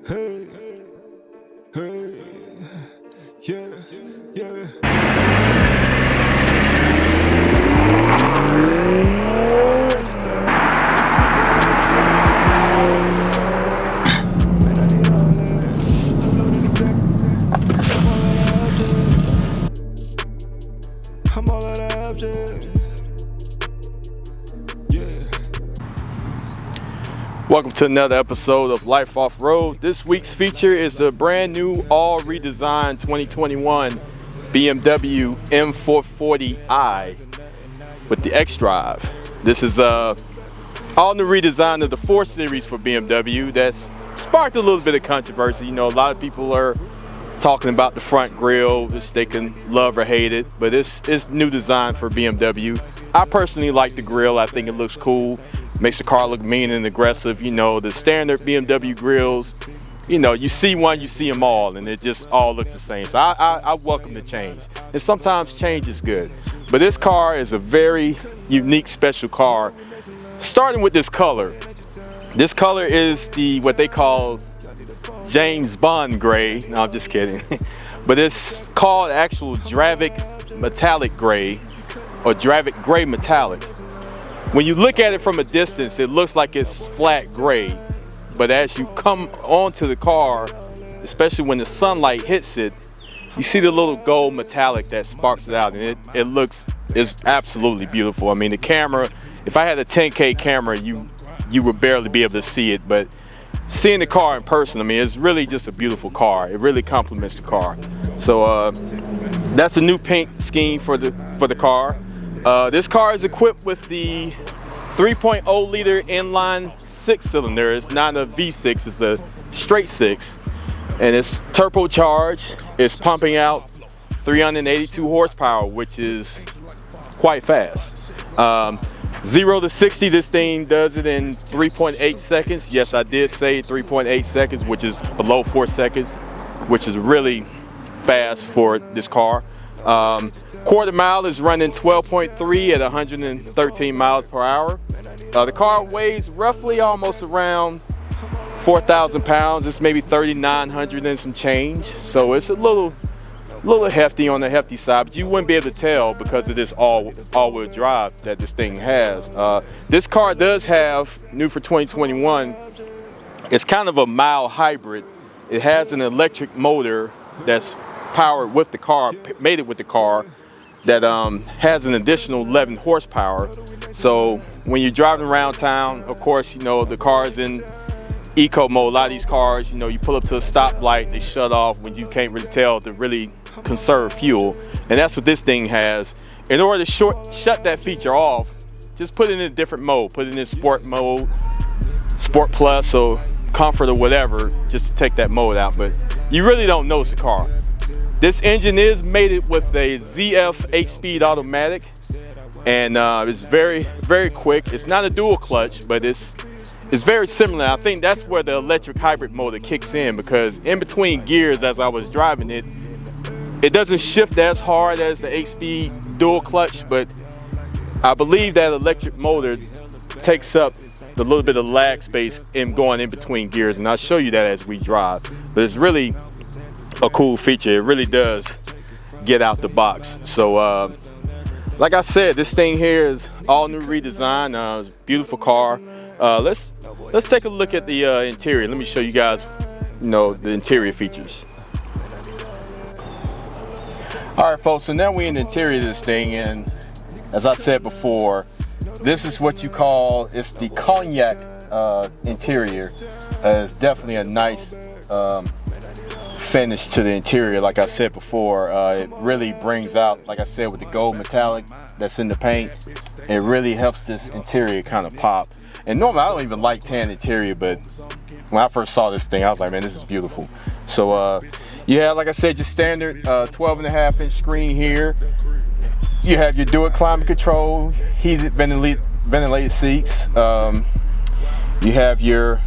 Hey, hey, yeah, yeah. I'm all out of options. Yeah. Welcome to another episode of Life Off Road. This week's feature is a brand new, all redesigned 2021 BMW M440i with the X-Drive. This is all new redesign of the 4 Series for BMW that's sparked a little bit of controversy. You know, a lot of people are talking about the front grille, they can love or hate it, but it's new design for BMW. I personally like the grille. I think it looks cool, makes the car look mean and aggressive. You know, the standard BMW grills, you know, you see one, you see them all, and it just all looks the same. So I welcome the change, and sometimes change is good. But this car is a very unique, special car, starting with this color. This color is what they call James Bond gray. No, I'm just kidding. But it's called actual Dravic metallic gray, or Dravic gray metallic. When you look at it from a distance, it looks like it's flat gray. But as you come onto the car, especially when the sunlight hits it, you see the little gold metallic that sparks it out, and it's absolutely beautiful. I mean, the camera, if I had a 10K camera, you would barely be able to see it, but seeing the car in person, I mean, it's really just a beautiful car. It really complements the car. So that's a new paint scheme for the car. This car is equipped with the 3.0 liter inline 6-cylinder. It's not a V6, it's a straight 6, and it's turbocharged. It's pumping out 382 horsepower, which is quite fast. 0 to 60, this thing does it in 3.8 seconds. Yes, I did say 3.8 seconds, which is below 4 seconds, which is really fast for this car. Quarter mile is running 12.3 at 113 miles per hour. The car weighs roughly almost around 4,000 pounds. It's maybe 3,900 and some change. So it's a little hefty, on the hefty side, but you wouldn't be able to tell because of this all-wheel drive that this thing has. This car does have, new for 2021, it's kind of a mild hybrid. It has an electric motor that's powered with the car, mated with the car, that has an additional 11 horsepower. So when you're driving around town, of course, you know, the car's in eco mode. A lot of these cars, you know, you pull up to a stoplight, they shut off when you can't really tell to really conserve fuel, and that's what this thing has. In order to shut that feature off, just put it in a different mode. Put it in sport mode, sport plus, or comfort, or whatever, just to take that mode out. But you really don't notice the car. This engine is mated with a ZF 8-speed automatic, and it's very, very quick. It's not a dual clutch, but it's very similar. I think that's where the electric hybrid motor kicks in, because in between gears, as I was driving it, it doesn't shift as hard as the 8-speed dual clutch, but I believe that electric motor takes up the little bit of lag space in going in between gears, and I'll show you that as we drive. But it's really a cool feature. It really does get out the box. So like I said, this thing here is all new redesign. It's a beautiful car. Let's take a look at the interior. Let me show you guys, you know, the interior features. All right, folks, so now we're in the interior of this thing, and as I said before, this is what you call, it's the cognac interior. It's definitely a nice finish to the interior. Like I said before, it really brings out, like I said, with the gold metallic that's in the paint, it really helps this interior kind of pop. And normally I don't even like tan interior, but when I first saw this thing, I was like, man, this is beautiful. So you have, like I said, your standard 12.5-inch screen here. You have your dual climate control, heated ventilated seats. You have your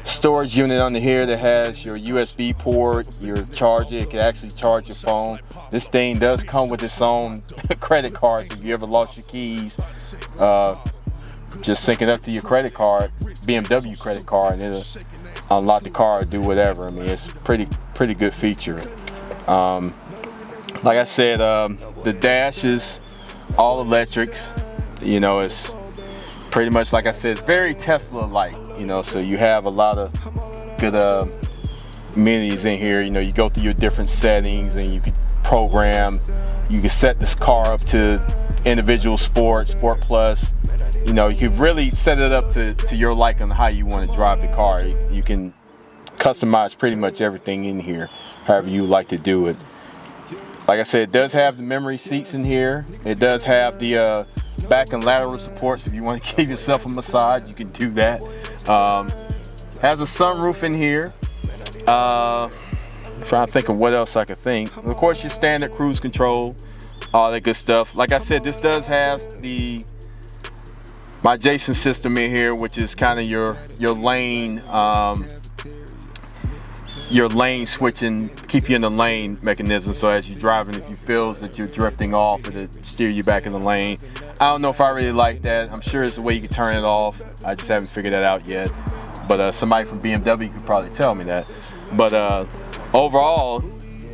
storage unit under here that has your USB port, your charger. It can actually charge your phone. This thing does come with its own credit card, so if you ever lost your keys, just sync it up to your credit card, BMW credit card, and it'll unlock the car or do whatever. I mean, it's pretty good feature. Like I said, the dash is all electrics. You know, it's pretty much, like I said, it's very Tesla-like. You know, so you have a lot of good amenities in here. You know, you go through your different settings and you can program. You can set this car up to individual sport plus. You know, you can really set it up to your liking how you want to drive the car. You can customize pretty much everything in here, however you like to do it. Like I said, it does have the memory seats in here. It does have the back and lateral supports. If you want to give yourself a massage, you can do that. Has a sunroof in here. I'm trying to think of what else I could think. Of course, your standard cruise control, all that good stuff. Like I said, this does have my Jason system in here, which is kind of your lane switching, keep you in the lane mechanism. So as you're driving, if you feel that you're drifting off, it'll steer you back in the lane. I don't know if I really like that. I'm sure there's a way you can turn it off. I just haven't figured that out yet. But somebody from BMW could probably tell me that. But overall,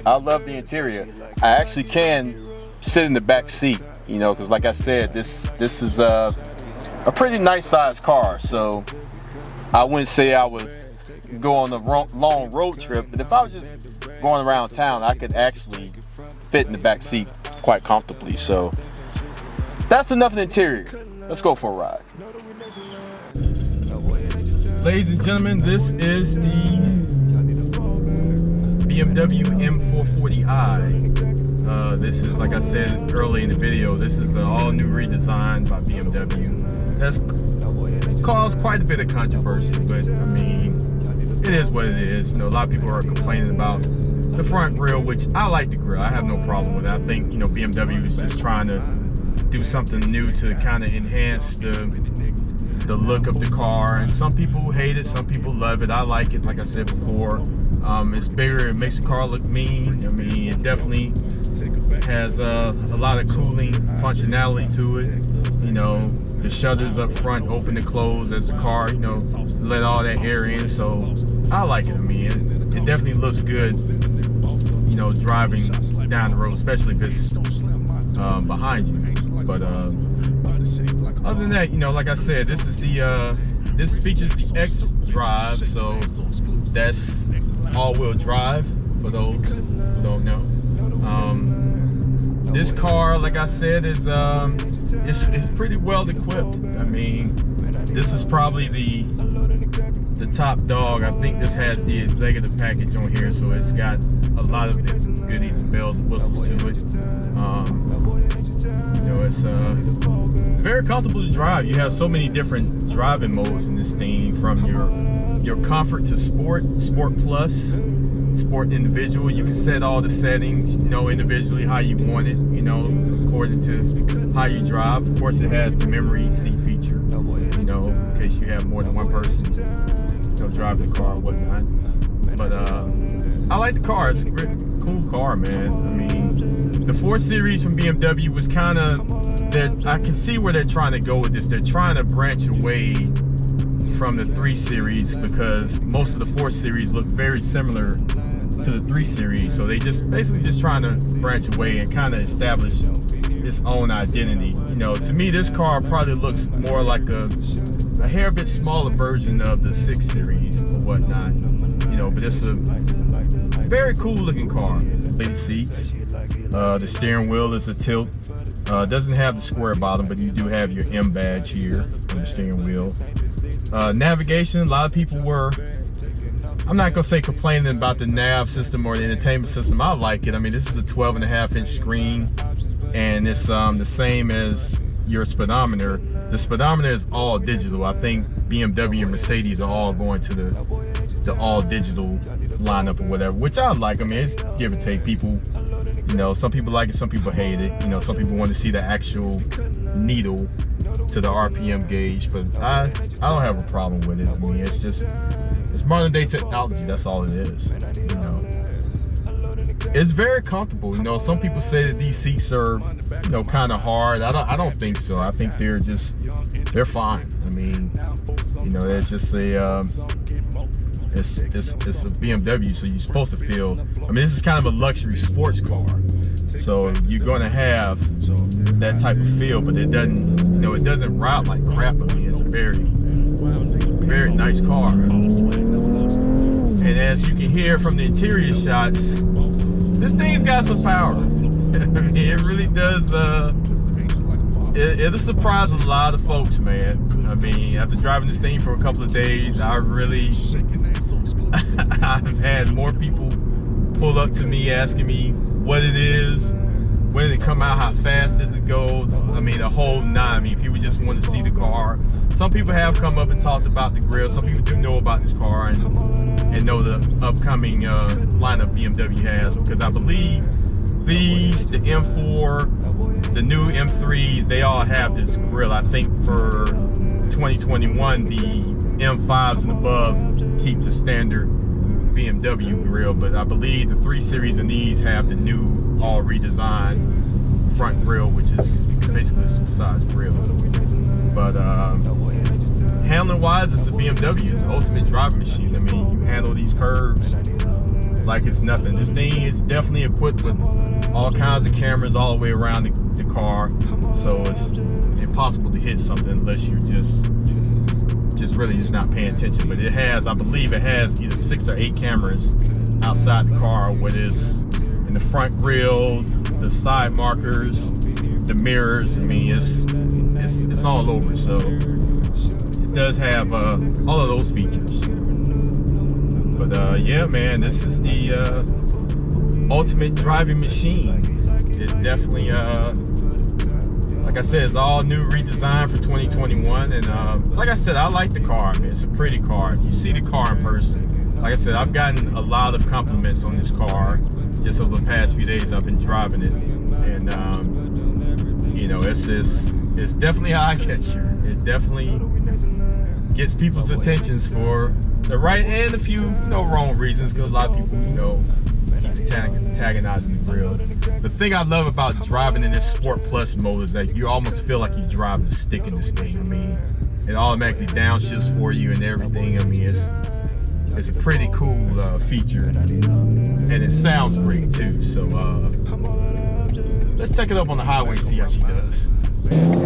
I love the interior. I actually can sit in the back seat, you know, because like I said, this is a pretty nice sized car. So I wouldn't say I would go on a long road trip, but if I was just going around town, I could actually fit in the back seat quite comfortably. So that's enough of the interior. Let's go for a ride. Ladies and gentlemen, this is the BMW M440i. This is, like I said early in the video, this is an all new redesign by BMW. That's caused quite a bit of controversy, but I mean, it is what it is. You know, a lot of people are complaining about the front grille, which I like the grille. I have no problem with it. I think, you know, BMW is just trying to do something new to kind of enhance the look of the car. And some people hate it, some people love it. I like it, like I said before. It's bigger, it makes the car look mean. I mean, it definitely has a lot of cooling functionality to it. You know, the shutters up front open and close as the car, you know, let all that air in. So I like it. I mean, it definitely looks good, you know, driving down the road, especially if it's behind you. But other than that, you know, like I said, this is this features the X drive, so that's all-wheel drive for those who don't know. This car, like I said, is it's pretty well equipped. I mean, this is probably the top dog. I think this has the executive package on here, so it's got a lot of different goodies and bells and whistles to it. You know, it's very comfortable to drive. You have so many different driving modes in this thing, from your comfort to sport plus, sport individual. You can set all the settings, you know, individually how you want it, you know, according to how you drive. Of course, it has the memory seat feature, you know, in case you have more than one person, you know, driving the car or whatnot. But I like the car. It's a great, cool car, man. I mean, the 4 Series from BMW was kind of, I can see where they're trying to go with this. They're trying to branch away from the 3 Series because most of the 4 Series look very similar to the 3 Series. So they basically just trying to branch away and kind of establish its own identity. You know, to me, this car probably looks more like a hair bit smaller version of the 6 Series or whatnot. You know, but it's a very cool looking car. Big seats. The steering wheel is a tilt. Doesn't have the square bottom, but you do have your M badge here on the steering wheel. Navigation, a lot of people were, I'm not gonna say complaining about the nav system or the entertainment system. I like it. I mean, this is a 12.5-inch screen, and it's the same as your speedometer. The speedometer is all digital. I think BMW and Mercedes are all going to the all digital lineup or whatever, which I like. I mean, it's give or take. People, you know, some people like it, some people hate it. You know, some people want to see the actual needle to the RPM gauge, but I don't have a problem with it. I mean, it's modern day technology. That's all it is. You know, it's very comfortable. You know, some people say that these seats are, you know, kind of hard. I don't think so. I think they're fine. I mean, you know, it's just it's a BMW, so you're supposed to feel. I mean, this is kind of a luxury sports car, so you're gonna have that type of feel, but it doesn't, you know, it doesn't ride like crap. I mean, it's a very nice car. And as you can hear from the interior shots, this thing's got some power. I mean, it really does. It'll surprise a lot of folks, man. I mean, after driving this thing for a couple of days, I've had more people pull up to me asking me what it is, when did it come out, how fast does it go. I mean, the whole nine. I mean, people just want to see the car. Some people have come up and talked about the grill. Some people do know about this car and know the upcoming lineup BMW has, because I believe these, the M4, the new M3s, they all have this grill. I think for 2021, the M5s and above keep the standard BMW grill, but I believe the 3 Series of these have the new, all redesigned front grill, which is basically a super-sized grill. But handling wise, it's a BMW. It's the ultimate driving machine. I mean, you handle these curves like it's nothing. This thing is definitely equipped with all kinds of cameras all the way around the car, so it's impossible to hit something unless you just really just not paying attention. But it has, I believe it has either 6 or 8 cameras outside the car, whether it's in the front grille, the side markers, the mirrors. I mean, it's all over. So it does have all of those features. But yeah, man, this is the ultimate driving machine. It definitely, like I said, it's all new, redesigned for 2021. And like I said, I like the car. I mean, it's a pretty car. If you see the car in person, like I said, I've gotten a lot of compliments on this car just over the past few days I've been driving it. And you know, it's definitely an eye catcher. It definitely gets people's attentions for the right and a few wrong reasons, because a lot of people, keep antagonizing the grill. The thing I love about driving in this Sport Plus mode is that you almost feel like you're driving a stick in this thing. I mean, it automatically downshifts for you and everything. I mean, it's a pretty cool feature, and it sounds great too. So let's take it up on the highway and see how she does.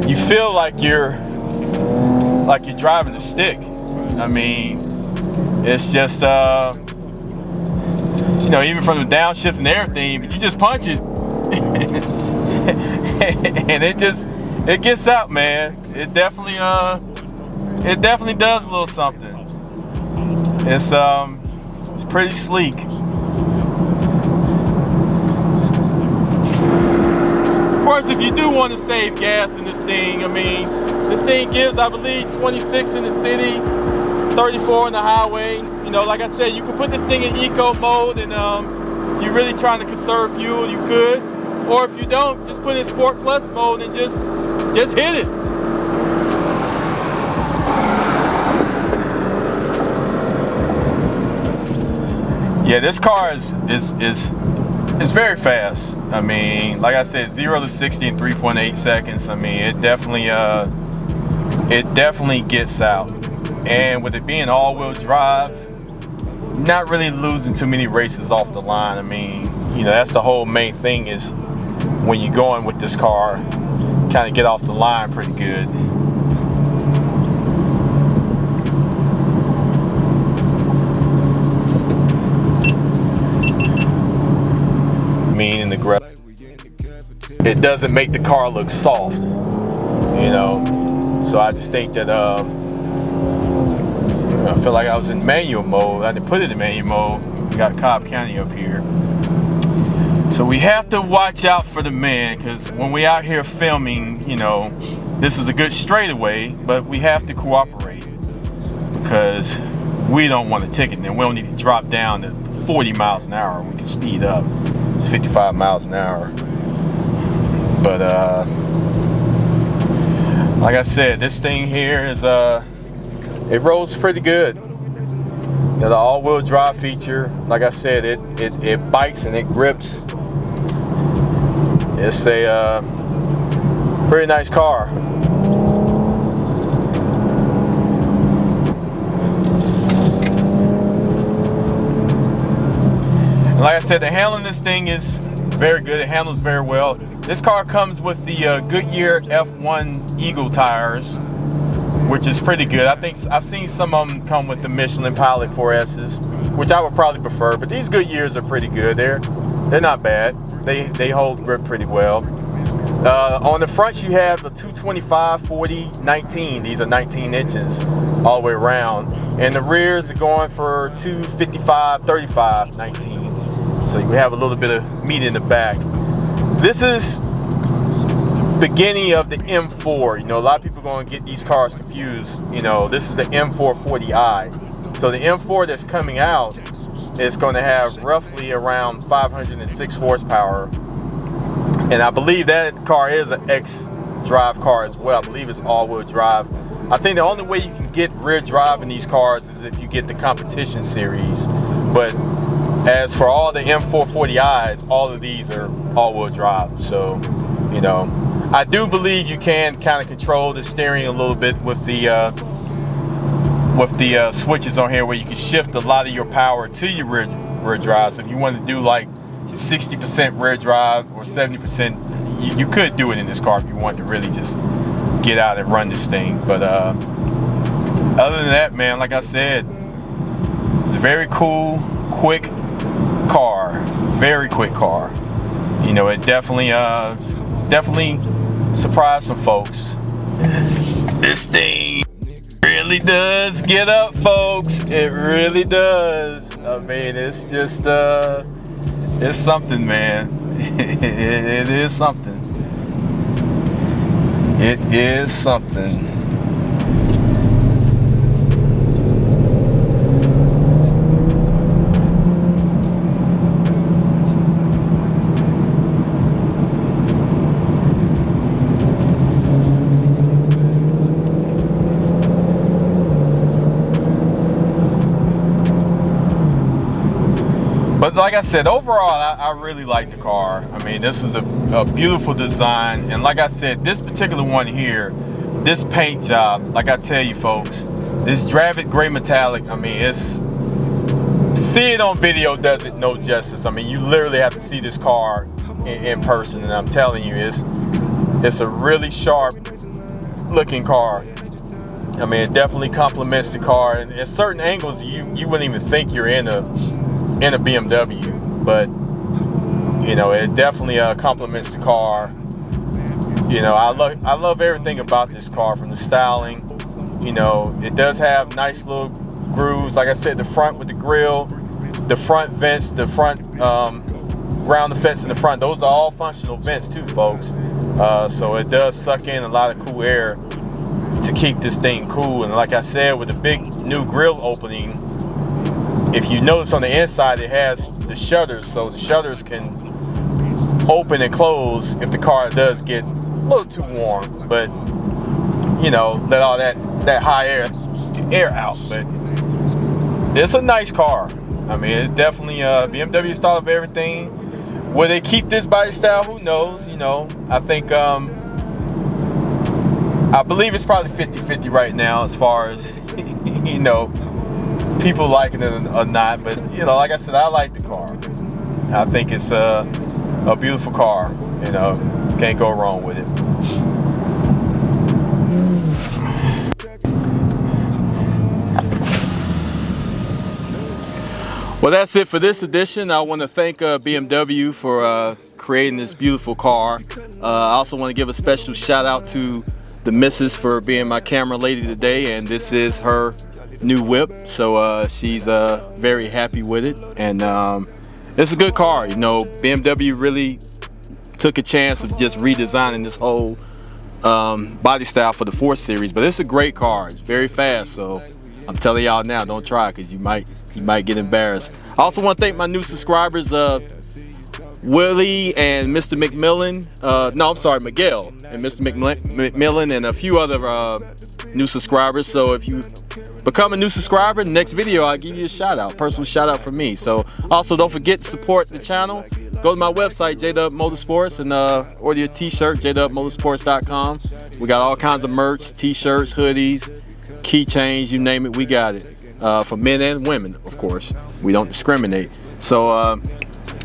You feel like you're driving a stick. I mean, it's just even from the downshift and everything, you just punch it and it gets out, man. It definitely does a little something. It's pretty sleek. Of course, if you do want to save gas in this thing, I mean, this thing gives, I believe, 26 in the city, 34 on the highway. Like I said, you can put this thing in eco mode, and you're really trying to conserve fuel, you could. Or if you don't, just put it in Sport Plus mode and just hit it. Yeah, this car is very fast. I mean, like I said, 0 to 60 in 3.8 seconds. I mean, it definitely gets out. And with it being all-wheel drive, not really losing too many races off the line. I mean, that's the whole main thing, is when you're going with this car, kind of get off the line pretty good. Meaning the grip, it doesn't make the car look soft, So I just think that I feel like I was in manual mode. I didn't put it in manual mode. We got Cobb County up here. So we have to watch out for the man, because when we out here filming, this is a good straightaway, but we have to cooperate, because we don't want a ticket, and we don't need to drop down to 40 miles an hour. We can speed up. It's 55 miles an hour. But like I said, this thing here is it rolls pretty good. The all-wheel drive feature, like I said, it bites and it grips. It's a pretty nice car. Like I said, the handling this thing is very good. It handles very well. This car comes with the Goodyear F1 Eagle tires, which is pretty good. I think I've seen some of them come with the Michelin Pilot 4S's, which I would probably prefer, but these Goodyears are pretty good. They're not bad. They hold grip pretty well. On the front you have the 225, 40, 19. These are 19 inches all the way around. And the rears are going for 255, 35, 19. So you have a little bit of meat in the back. This is beginning of the M4. You know, a lot of people are going to get these cars confused. You know, this is the M440i. So the M4 that's coming out is going to have roughly around 506 horsepower. And I believe that car is an X-drive car as well. I believe it's all-wheel drive. I think the only way you can get rear drive in these cars is if you get the competition series. But as for all the M440i's, all of these are all-wheel drive. So, you know, I do believe you can kind of control the steering a little bit with the switches on here, where you can shift a lot of your power to your rear drive. So if you want to do like 60% rear drive or 70%, you could do it in this car if you want to really just get out and run this thing. But other than that, man, like I said, it's a very cool, quick car. Very quick car. You know, it definitely surprised some folks. This thing really does get up, folks. It really does. I mean, it's just it's something, man. It is something. It is something. But like I said, overall, I really like the car. I mean, this is a beautiful design. And like I said, this particular one here, this paint job, like I tell you folks, this Dravid gray metallic, I mean, see it on video does it no justice. I mean, you literally have to see this car in person. And I'm telling you, it's a really sharp looking car. I mean, it definitely complements the car. And at certain angles, you wouldn't even think you're in a BMW, but you know, it definitely complements the car. You know, I love everything about this car, from the styling. You know, it does have nice little grooves. Like I said, the front with the grille, the front vents, the front ground effects in the front, those are all functional vents too, folks. So it does suck in a lot of cool air to keep this thing cool. And like I said, with the big new grille opening, if you notice on the inside, it has the shutters, so the shutters can open and close if the car does get a little too warm. But you know, let all that high air out. But it's a nice car. I mean, it's definitely BMW style of everything. Will they keep this body style? Who knows? You know, I think I believe it's probably 50-50 right now as far as you know, people liking it or not. But you know, like I said, I like the car. I think it's a beautiful car. You know, can't go wrong with it. Well, that's it for this edition. I want to thank BMW for creating this beautiful car. I also want to give a special shout out to the missus for being my camera lady today, and this is her new whip, so she's very happy with it. And it's a good car. You know, BMW really took a chance of just redesigning this whole body style for the 4 Series, but it's a great car. It's very fast, so I'm telling y'all now, don't try it, because you might get embarrassed. I also want to thank my new subscribers, Willie and Mr. McMillan. No, I'm sorry, Miguel and Mr. McMillan, and a few other new subscribers. So if you become a new subscriber, in the next video I'll give you a shout out, personal shout out from me. So also don't forget to support the channel. Go to my website, JDub Motorsports, and order your t-shirt, jdubmotorsports.com. We got all kinds of merch, t-shirts, hoodies, keychains, you name it, we got it. For men and women, of course. We don't discriminate. So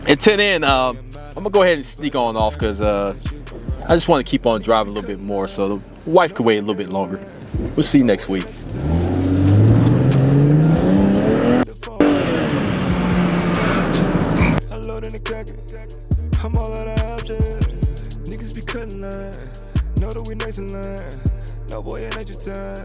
And 10 in, I'm gonna go ahead and sneak on off because I just want to keep on driving a little bit more so the wife could wait a little bit longer. We'll see you next week. I'm all out of options. Niggas be cutting line. Know that we next in line. No boy, it ain't your time.